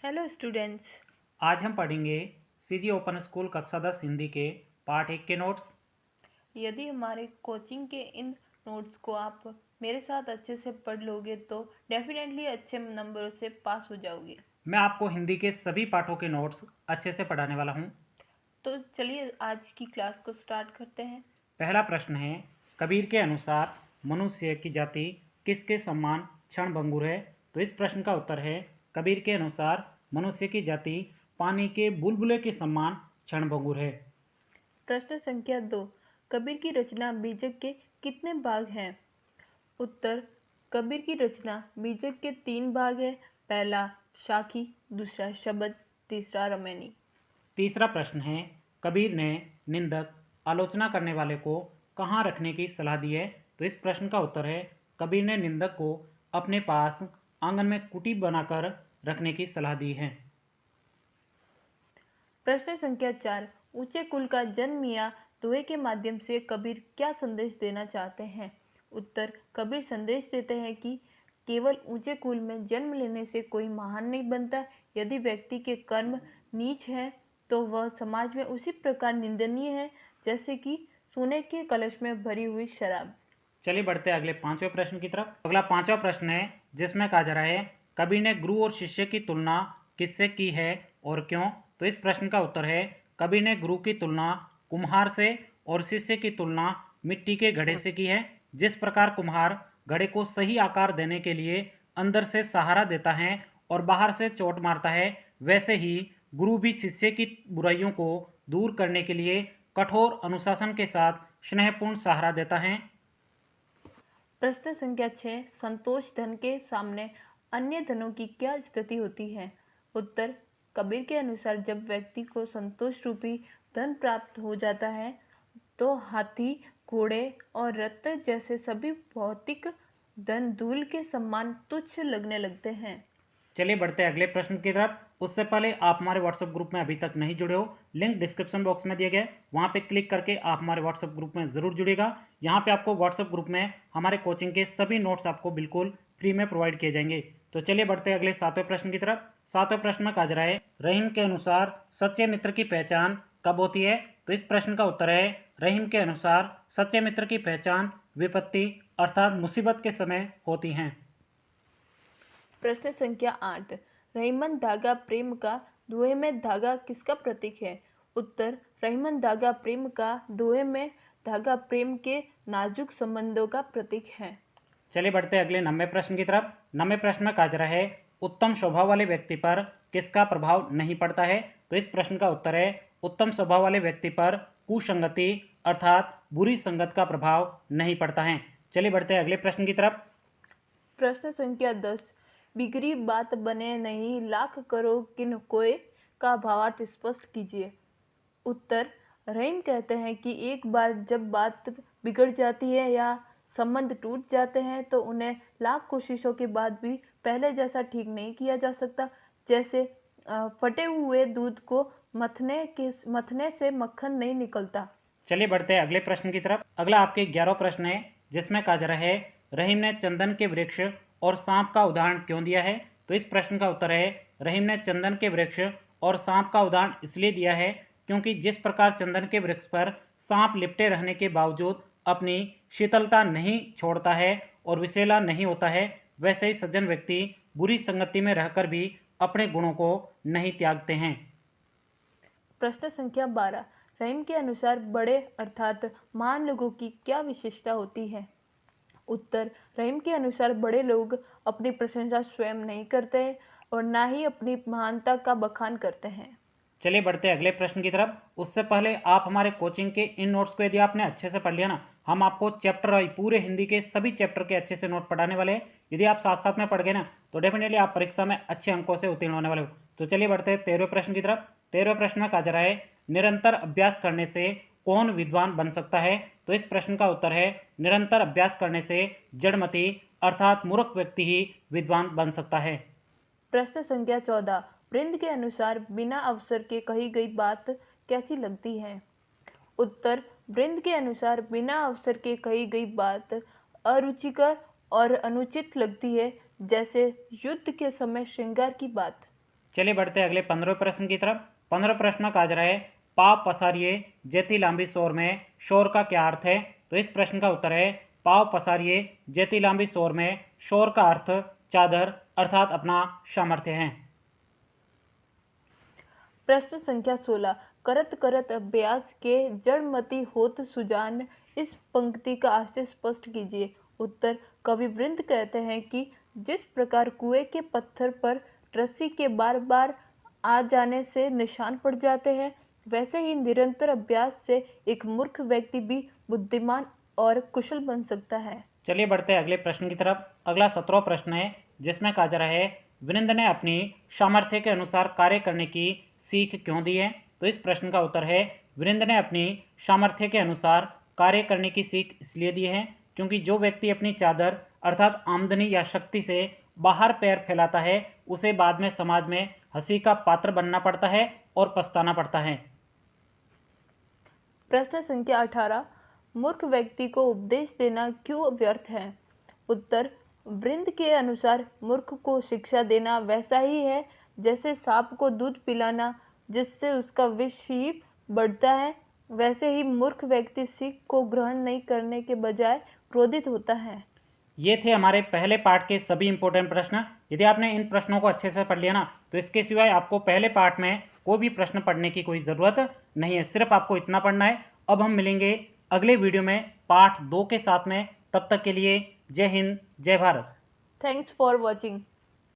Hello students. आज हम पढ़ेंगे सीजी ओपन स्कूल कक्षा 10 हिंदी के पाठ 1 के नोट्स। यदि हमारे कोचिंग के इन नोट्स को आप मेरे साथ अच्छे से पढ़ लोगे तो डेफिनेटली अच्छे नंबरों से पास हो जाओगे। मैं आपको हिंदी के सभी पाठों के नोट्स अच्छे से पढ़ाने वाला हूँ। तो चलिए आज की क्लास को स्टार्ट करते हैं। पहला प्रश्न है, कबीर के अनुसार मनुष्य की जाति किसके समान क्षणभंगुर है? तो इस प्रश्न का उत्तर है, कबीर के अनुसार मनुष्य की जाति पानी के बुलबुले के समान क्षणभंगुर है। प्रश्न संख्या 2, कबीर की रचना बीजक के कितने भाग हैं? उत्तर, कबीर की रचना बीजक के 3 भाग है। पहला शाखी, दूसरा शबद, तीसरा रमैनी। तीसरा प्रश्न है, कबीर ने निंदक आलोचना करने वाले को कहाँ रखने की सलाह दी है? तो इस प्रश्न का उत्तर है, कबीर ने निंदक को अपने पास आंगन में कुटी बनाकर रखने की सलाह दी है। प्रश्न संख्या 4, ऊंचे कुल का जन्म या दोहे के माध्यम से कबीर क्या संदेश देना चाहते हैं? उत्तर, कबीर संदेश देते हैं कि केवल ऊंचे कुल में जन्म लेने से कोई महान नहीं बनता। यदि व्यक्ति के कर्म नीच हैं तो वह समाज में उसी प्रकार निंदनीय है जैसे कि सोने के कलश में भरी हुई शराब। चलिए बढ़ते हैं अगले पांचवें प्रश्न की तरफ। अगला पांचवा प्रश्न है, जिसमें कहा जा रहा है, कबीर ने गुरु और शिष्य की तुलना किससे की है और क्यों? तो इस प्रश्न का उत्तर है, कबीर ने गुरु की तुलना कुम्हार से और शिष्य की तुलना मिट्टी के घड़े से की है। जिस प्रकार कुम्हार घड़े को सही आकार देने के लिए अंदर से सहारा देता है और बाहर से चोट मारता है, वैसे ही गुरु भी शिष्य की बुराइयों को दूर करने के लिए कठोर अनुशासन के साथ स्नेहपूर्ण सहारा देता है। प्रश्न संख्या 6, संतोष धन के सामने अन्य धनों की क्या स्थिति होती है? उत्तर, कबीर के अनुसार जब व्यक्ति को संतोष रूपी धन प्राप्त हो जाता है तो हाथी, घोड़े और रत्न जैसे सभी भौतिक धन धूल के समान तुच्छ लगने लगते हैं। चलिए बढ़ते हैं अगले प्रश्न की तरफ। उससे पहले आप हमारे व्हाट्सएप ग्रुप में अभी तक नहीं जुड़े हो, लिंक डिस्क्रिप्शन बॉक्स में दिए गए, वहां पे क्लिक करके आप हमारे व्हाट्सएप ग्रुप में ज़रूर जुड़ेगा। यहाँ पे आपको व्हाट्सएप ग्रुप में हमारे कोचिंग के सभी नोट्स आपको बिल्कुल फ्री में प्रोवाइड किए जाएंगे। तो चलिए बढ़ते हैं अगले सातवें प्रश्न की तरफ। सातवें प्रश्न में कहा जा रहा है, रहीम के अनुसार सच्चे मित्र की पहचान कब होती है? तो इस प्रश्न का उत्तर है, रहीम के अनुसार सच्चे मित्र की पहचान विपत्ति अर्थात मुसीबत के समय होती हैं। प्रश्न संख्या 8, रहीमन धागा प्रेम का दोहे में धागा किसका प्रतीक है? उत्तर, रहीमन धागा प्रेम का दोहे में धागा प्रेम के नाजुक संबंधों का प्रतीक है। चलिए बढ़ते हैं अगले 90 प्रश्न की तरफ। 90 प्रश्न में कहा जा रहा है, उत्तम स्वभाव वाले व्यक्ति पर किसका प्रभाव नहीं पड़ता है? तो इस प्रश्न का उत्तर है, उत्तम स्वभाव वाले व्यक्ति पर कुसंगति अर्थात बुरी संगत का प्रभाव नहीं पड़ता है। चलिए बढ़ते हैं अगले प्रश्न की तरफ। प्रश्न संख्या 10, बिगड़ी बात बने नहीं लाख करो किन कोय का भावार्थ स्पष्ट कीजिए। उत्तर, रहीम कहते हैं कि एक बार जब बात बिगड़ जाती है या संबंध टूट जाते हैं तो उन्हें लाख कोशिशों के बाद भी पहले जैसा ठीक नहीं किया जा सकता। जैसे फटे हुए दूध को मथने से मक्खन नहीं निकलता। चलिए बढ़ते हैं अगले प्रश्न की तरफ। अगला आपके 11वां प्रश्न है, जिसमें कहा जा रहा है, रहीम ने चंदन के वृक्ष और सांप का उदाहरण क्यों दिया है? तो इस प्रश्न का उत्तर है, रहीम ने चंदन के वृक्ष और सांप का उदाहरण इसलिए दिया है क्योंकि जिस प्रकार चंदन के वृक्ष पर सांप लिपटे रहने के बावजूद अपनी शीतलता नहीं छोड़ता है और विषैला नहीं होता है, वैसे ही सज्जन व्यक्ति बुरी संगति में रहकर भी अपने गुणों को नहीं त्यागते हैं। प्रश्न संख्या 12, रहीम के अनुसार बड़े अर्थात महान लोगों की क्या विशेषता होती है? उत्तर, रहीम के अनुसार बड़े लोग अपनी प्रशंसा स्वयं नहीं करते हैं और ना ही अपनी महानता का बखान करते हैं। चलिए बढ़ते हैं अगले प्रश्न की तरफ। उससे पहले आप हमारे कोचिंग के इन नोट्स को यदि आपने अच्छे से पढ़ लिया ना, हम आपको चैप्टर वाइज पूरे हिंदी के सभी चैप्टर के अच्छे से नोट पढ़ाने वाले हैं। यदि आप साथ साथ में पढ़ गए ना तो डेफिनेटली आप परीक्षा में अच्छे अंकों से उत्तीर्ण होने वाले हो। तो चलिए बढ़ते हैं 13वें प्रश्न की तरफ। 13वें प्रश्न में कहा जा रहा है, निरंतर अभ्यास करने से कौन विद्वान बन सकता है? तो इस प्रश्न का उत्तर है, निरंतर अभ्यास करने से जड़मति अर्थात मूर्ख व्यक्ति ही विद्वान बन सकता है। प्रश्न संख्या 14, वृंद के अनुसार बिना अवसर के कही गई बात कैसी लगती है? उत्तर, वृंद के अनुसार बिना अवसर के कही गई बात अरुचिकर और अनुचित लगती है, जैसे युद्ध के समय श्रृंगार की बात। चलिए बढ़ते हैं अगले 15वें प्रश्न की तरफ। 15वें प्रश्न में कहा जा रहा है पाव पसारिए जेती लांबी शोर में शोर का क्या अर्थ है। तो इस प्रश्न का उत्तर है पाव पसारिए जेती लांबी शोर में शोर का अर्थ चादर अर्थात अपना सामर्थ्य है। प्रश्न संख्या 16 करत करत अभ्यास के जड़मति होत सुजान, इस पंक्ति का आशय स्पष्ट कीजिए। उत्तर कवि वृंद कहते हैं कि जिस प्रकार कुएं के पत्थर पर रस्सी के बार बार आ जाने से निशान पड़ जाते हैं, वैसे ही निरंतर अभ्यास से एक मूर्ख व्यक्ति भी बुद्धिमान और कुशल बन सकता है। चलिए बढ़ते हैं अगले प्रश्न की तरफ। अगला 17वां प्रश्न है जिसमें कहा जा रहा है वृंद ने अपनी सामर्थ्य के अनुसार कार्य करने की सीख क्यों दी है। तो इस प्रश्न का उत्तर है वृंद ने अपनी सामर्थ्य के अनुसार कार्य करने की सीख इसलिए दी है क्योंकि जो व्यक्ति अपनी चादर अर्थात आमदनी या शक्ति से बाहर पैर फैलाता है उसे बाद में समाज में हंसी का पात्र बनना पड़ता है और पछताना पड़ता है। प्रश्न संख्या 18 मूर्ख व्यक्ति को उपदेश देना क्यों व्यर्थ है। उत्तर वृंद के अनुसार मूर्ख को शिक्षा देना वैसा ही है जैसे सांप को दूध पिलाना जिससे उसका विष ही बढ़ता है, वैसे ही मूर्ख व्यक्ति सीख को ग्रहण नहीं करने के बजाय क्रोधित होता है। ये थे हमारे पहले पार्ट के सभी इंपॉर्टेंट प्रश्न। यदि आपने इन प्रश्नों को अच्छे से पढ़ लिया ना तो इसके सिवाय आपको पहले पार्ट में कोई भी प्रश्न पढ़ने की कोई ज़रूरत नहीं है, सिर्फ आपको इतना पढ़ना है। अब हम मिलेंगे अगले वीडियो में पार्ट 2 के साथ में, तब तक के लिए जय हिंद जय भारत। Thanks for watching.